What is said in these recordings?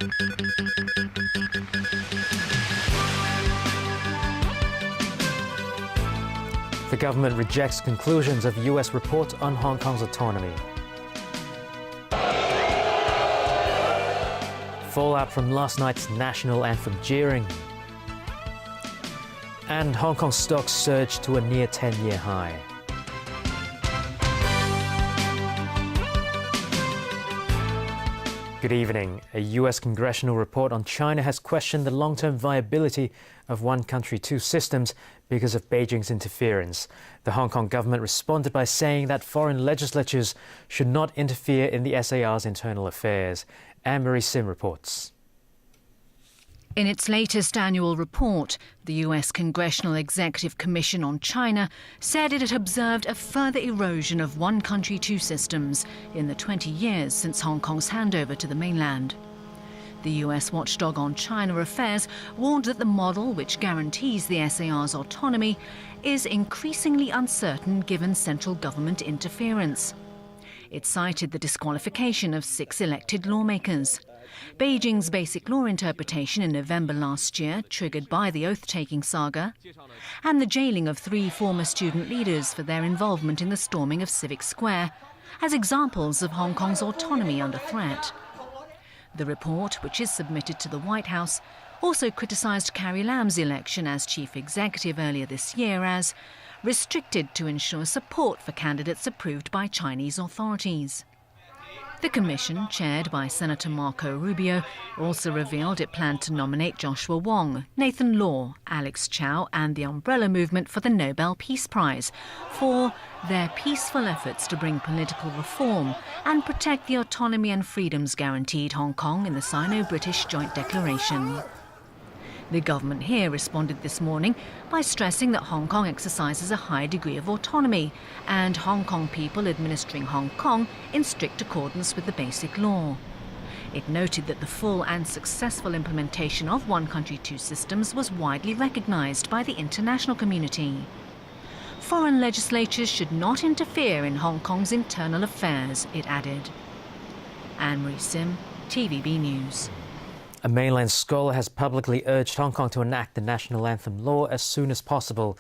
The government rejects conclusions of US report on Hong Kong's autonomy. Fallout from last night's national anthem jeering. And Hong Kong stocks surged to a near 10-year high. Good evening. A US congressional report on China has questioned the long-term viability of one country, two systems because of Beijing's interference. The Hong Kong government responded by saying that foreign legislatures should not interfere in the SAR's internal affairs. Anne-Marie Sim reports. In its latest annual report, the US Congressional Executive Commission on China said it had observed a further erosion of one country, two systems in the 20 years since Hong Kong's handover to the mainland. The US watchdog on China affairs warned that the model, which guarantees the SAR's autonomy, is increasingly uncertain given central government interference. It cited the disqualification of 6 elected lawmakers. Beijing's basic law interpretation in November last year, triggered by the oath-taking saga, and the jailing of 3 former student leaders for their involvement in the storming of Civic Square, as examples of Hong Kong's autonomy under threat. The report, which is submitted to the White House, also criticised Carrie Lam's election as chief executive earlier this year as restricted to ensure support for candidates approved by Chinese authorities. The commission, chaired by Senator Marco Rubio, also revealed it planned to nominate Joshua Wong, Nathan Law, Alex Chow and the Umbrella Movement for the Nobel Peace Prize for their peaceful efforts to bring political reform and protect the autonomy and freedoms guaranteed Hong Kong in the Sino-British Joint Declaration. The government here responded this morning by stressing that Hong Kong exercises a high degree of autonomy and Hong Kong people administering Hong Kong in strict accordance with the Basic Law. It noted that the full and successful implementation of one country, two systems was widely recognised by the international community. Foreign legislatures should not interfere in Hong Kong's internal affairs, it added. Anne-Marie Sim, TVB News. A mainland scholar has publicly urged Hong Kong to enact the national anthem law as soon as possible.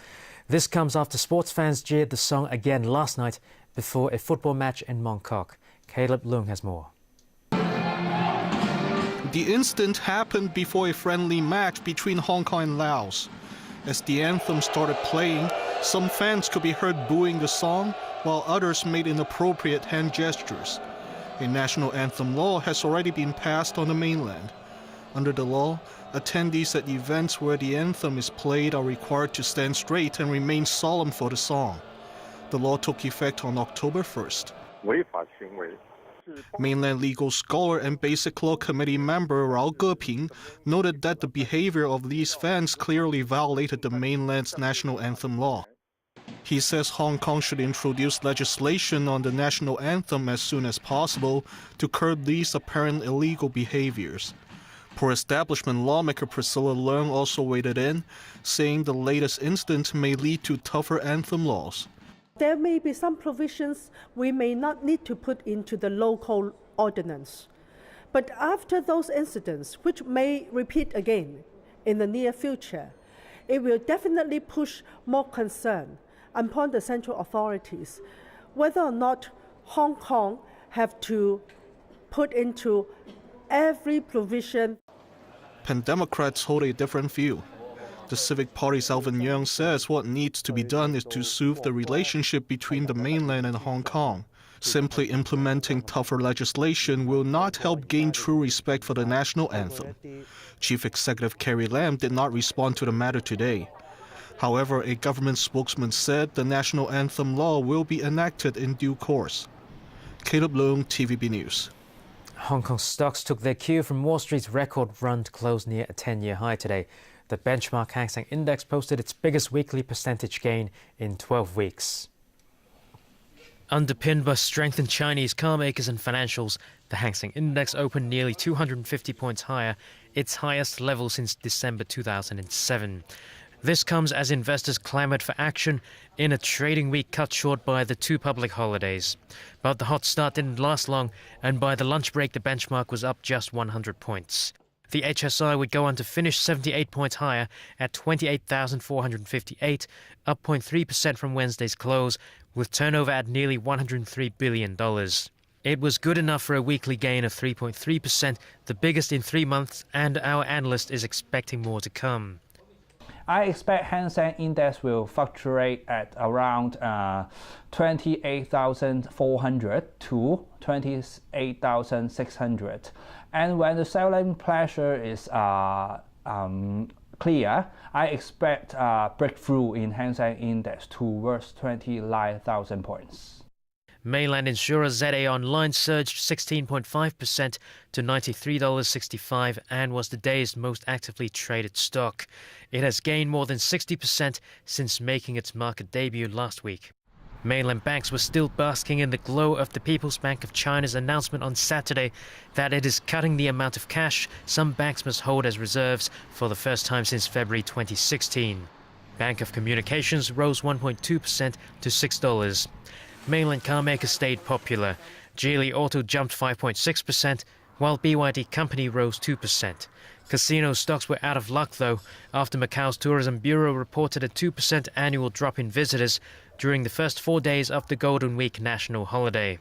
This comes after sports fans jeered the song again last night before a football match in Mong Kok. Caleb Leung has more. The incident happened before a friendly match between Hong Kong and Laos. As the anthem started playing, some fans could be heard booing the song, while others made inappropriate hand gestures. A national anthem law has already been passed on the mainland. Under the law, attendees at events where the anthem is played are required to stand straight and remain solemn for the song. The law took effect on October 1st. Mainland legal scholar and Basic Law Committee member Rao Geping noted that the behavior of these fans clearly violated the mainland's national anthem law. He says Hong Kong should introduce legislation on the national anthem as soon as possible to curb these apparent illegal behaviors. Pro-establishment lawmaker Priscilla Leung also weighed in, saying the latest incident may lead to tougher anthem laws. There may be some provisions we may not need to put into the local ordinance. But after those incidents, which may repeat again in the near future, it will definitely push more concern upon the central authorities whether or not Hong Kong have to put into every provision. Pan Democrats hold a different view. The Civic Party's Alvin Yeung says what needs to be done is to soothe the relationship between the mainland and Hong Kong. Simply implementing tougher legislation will not help gain true respect for the national anthem. Chief Executive Carrie Lam did not respond to the matter today. However, a government spokesman said the national anthem law will be enacted in due course. Caleb Leung, TVB News. Hong Kong stocks took their cue from Wall Street's record run to close near a 10-year high today. The benchmark Hang Seng Index posted its biggest weekly percentage gain in 12 weeks. Underpinned by strength in Chinese car makers and financials, the Hang Seng Index opened nearly 250 points higher, its highest level since December 2007. This comes as investors clamored for action in a trading week cut short by the two public holidays. But the hot start didn't last long, and by the lunch break the benchmark was up just 100 points. The HSI would go on to finish 78 points higher at 28,458, up 0.3% from Wednesday's close, with turnover at nearly $103 billion. It was good enough for a weekly gain of 3.3%, the biggest in 3 months, and our analyst is expecting more to come. I expect Hang Seng Index will fluctuate at around 28,400 to 28,600. And when the selling pressure is clear, I expect a breakthrough in Hang Seng Index towards 29,000 points. Mainland insurer ZA Online surged 16.5% to $93.65 and was the day's most actively traded stock. It has gained more than 60% since making its market debut last week. Mainland banks were still basking in the glow of the People's Bank of China's announcement on Saturday that it is cutting the amount of cash some banks must hold as reserves for the first time since February 2016. Bank of Communications rose 1.2% to $6. Mainland car makers stayed popular. Geely Auto jumped 5.6%, while BYD Company rose 2%. Casino stocks were out of luck, though, after Macau's Tourism Bureau reported a 2% annual drop in visitors during the first 4 days of the Golden Week national holiday.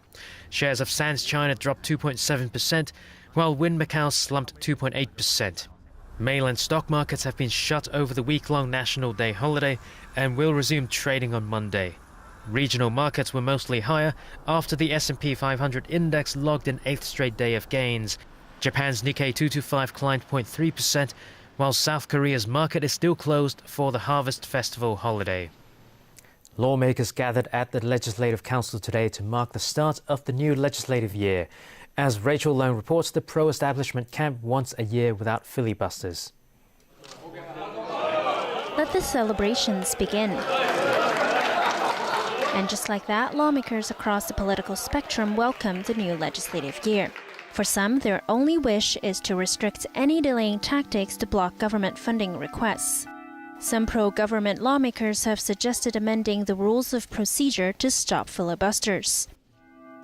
Shares of Sands China dropped 2.7%, while Wynn Macau slumped 2.8%. Mainland stock markets have been shut over the week-long National Day holiday and will resume trading on Monday. Regional markets were mostly higher after the S&P 500 index logged an 8th straight day of gains. Japan's Nikkei 225 climbed 0.3%, while South Korea's market is still closed for the Harvest Festival holiday. Lawmakers gathered at the Legislative Council today to mark the start of the new legislative year. As Rachel Leung reports, the pro-establishment camp wants a year without filibusters. Let the celebrations begin. And just like that, lawmakers across the political spectrum welcome the new legislative year. For some, their only wish is to restrict any delaying tactics to block government funding requests. Some pro-government lawmakers have suggested amending the rules of procedure to stop filibusters.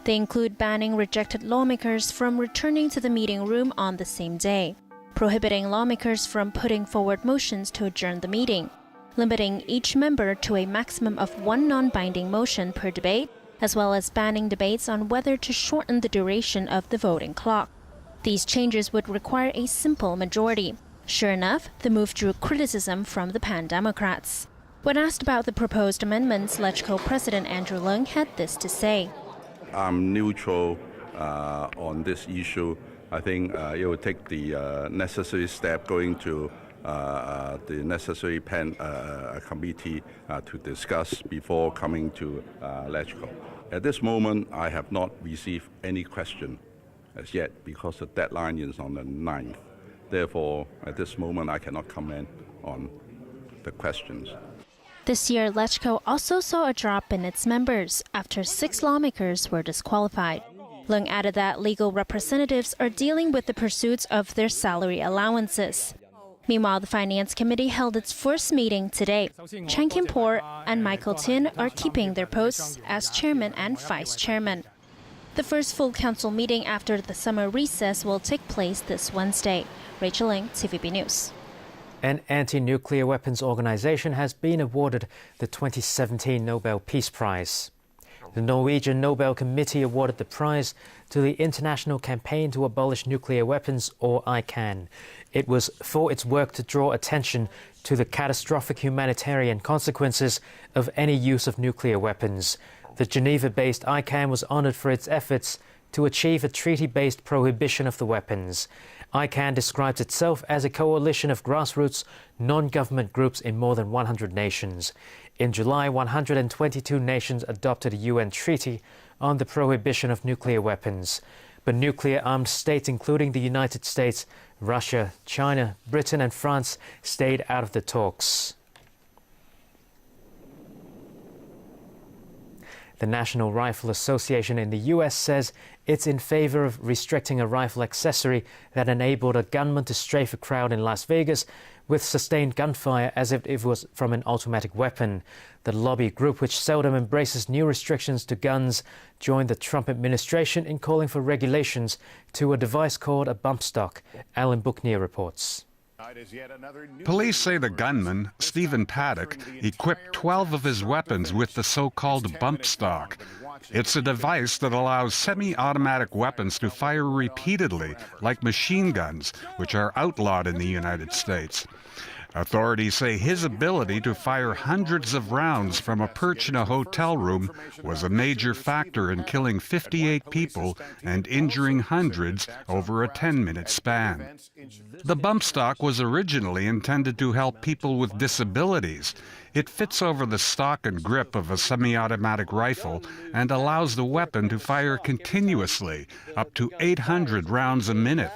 They include banning rejected lawmakers from returning to the meeting room on the same day, prohibiting lawmakers from putting forward motions to adjourn the meeting, limiting each member to a maximum of one non-binding motion per debate, as well as banning debates on whether to shorten the duration of the voting clock. These changes would require a simple majority. Sure enough, the move drew criticism from the Pan-Democrats. When asked about the proposed amendments, LegCo President Andrew Leung had this to say. I'm neutral on this issue. I think it will take the necessary step going to the necessary committee to discuss before coming to LegCo. At this moment, I have not received any question as yet because the deadline is on the 9th. Therefore, at this moment, I cannot comment on the questions. This year, LegCo also saw a drop in its members after 6 lawmakers were disqualified. Leung added that legal representatives are dealing with the pursuits of their salary allowances. Meanwhile, the Finance Committee held its first meeting today. Chang Kim-por and Michael Tin are keeping their posts as chairman and vice chairman. The first full council meeting after the summer recess will take place this Wednesday. Rachel Leung, TVB News. An anti-nuclear weapons organization has been awarded the 2017 Nobel Peace Prize. The Norwegian Nobel Committee awarded the prize to the International Campaign to Abolish Nuclear Weapons, or ICAN. It was for its work to draw attention to the catastrophic humanitarian consequences of any use of nuclear weapons. The Geneva-based ICAN was honored for its efforts to achieve a treaty-based prohibition of the weapons. ICAN describes itself as a coalition of grassroots, non-government groups in more than 100 nations. In July, 122 nations adopted a UN treaty on the prohibition of nuclear weapons. But nuclear-armed states, including the United States, Russia, China, Britain and France, stayed out of the talks. The National Rifle Association in the US says it's in favor of restricting a rifle accessory that enabled a gunman to strafe a crowd in Las Vegas with sustained gunfire as if it was from an automatic weapon. The lobby group, which seldom embraces new restrictions to guns, joined the Trump administration in calling for regulations to a device called a bump stock. Alan Bookneer reports. Police say the gunman, Stephen Paddock, equipped 12 of his weapons with the so-called bump stock. It's a device that allows semi-automatic weapons to fire repeatedly, like machine guns, which are outlawed in the United States. Authorities say his ability to fire hundreds of rounds from a perch in a hotel room was a major factor in killing 58 people and injuring hundreds over a 10-minute span. The bump stock was originally intended to help people with disabilities. It fits over the stock and grip of a semi-automatic rifle and allows the weapon to fire continuously, up to 800 rounds a minute.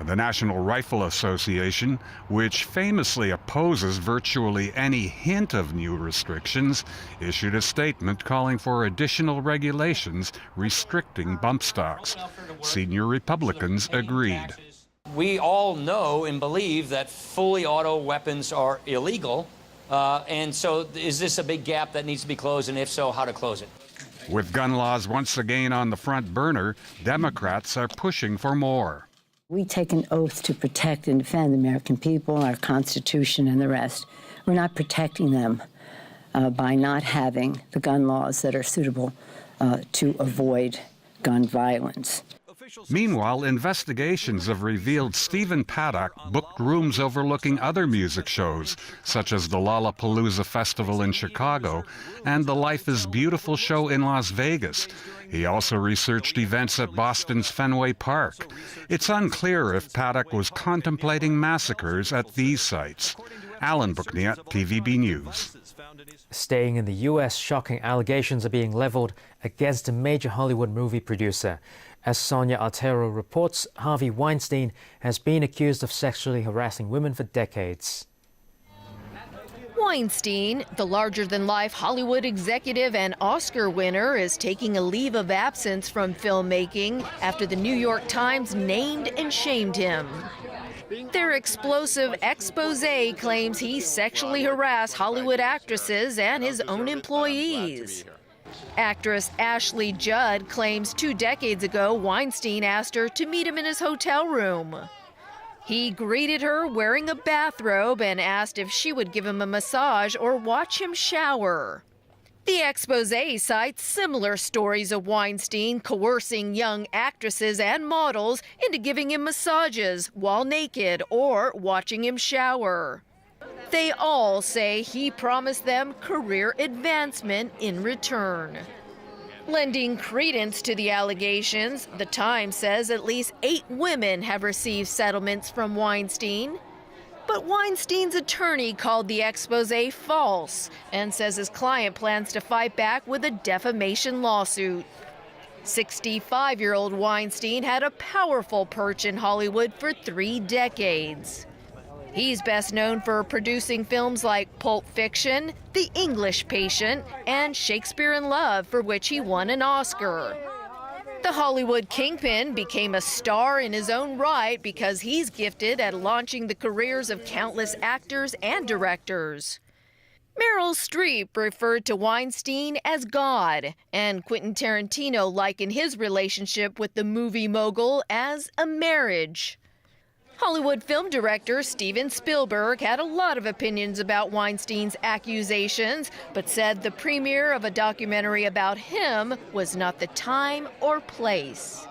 The National Rifle Association, which famously opposes virtually any hint of new restrictions, issued a statement calling for additional regulations restricting bump stocks. Senior Republicans agreed. We all know and believe that fully auto weapons are illegal. And so is this a big gap that needs to be closed, and if so, how to close it? With gun laws once again on the front burner, Democrats are pushing for more. We take an oath to protect and defend the American people, our Constitution, and the rest. We're not protecting them by not having the gun laws that are suitable to avoid gun violence. Meanwhile, investigations have revealed Stephen Paddock booked rooms overlooking other music shows, such as the Lollapalooza Festival in Chicago and the Life is Beautiful show in Las Vegas. He also researched events at Boston's Fenway Park. It's unclear if Paddock was contemplating massacres at these sites. Alan Bookneer, TVB News. Staying in the US, shocking allegations are being leveled against a major Hollywood movie producer. As Sonia Artero reports, Harvey Weinstein has been accused of sexually harassing women for decades. Weinstein, the larger-than-life Hollywood executive and Oscar winner, is taking a leave of absence from filmmaking after the New York Times named and shamed him. Their explosive expose claims he sexually harassed Hollywood actresses and his own employees. Actress Ashley Judd claims 2 decades ago Weinstein asked her to meet him in his hotel room. He greeted her wearing a bathrobe and asked if she would give him a massage or watch him shower. The expose cites similar stories of Weinstein coercing young actresses and models into giving him massages while naked or watching him shower. They all say he promised them career advancement in return. Lending credence to the allegations, The Times says at least 8 women have received settlements from Weinstein. But Weinstein's attorney called the expose false and says his client plans to fight back with a defamation lawsuit. 65-year-old Weinstein had a powerful perch in Hollywood for 3 decades. He's best known for producing films like Pulp Fiction, The English Patient, and Shakespeare in Love, for which he won an Oscar. The Hollywood kingpin became a star in his own right because he's gifted at launching the careers of countless actors and directors. Meryl Streep referred to Weinstein as God, and Quentin Tarantino likened his relationship with the movie mogul as a marriage. Hollywood film director Steven Spielberg had a lot of opinions about Weinstein's accusations, but said the premiere of a documentary about him was not the time or place.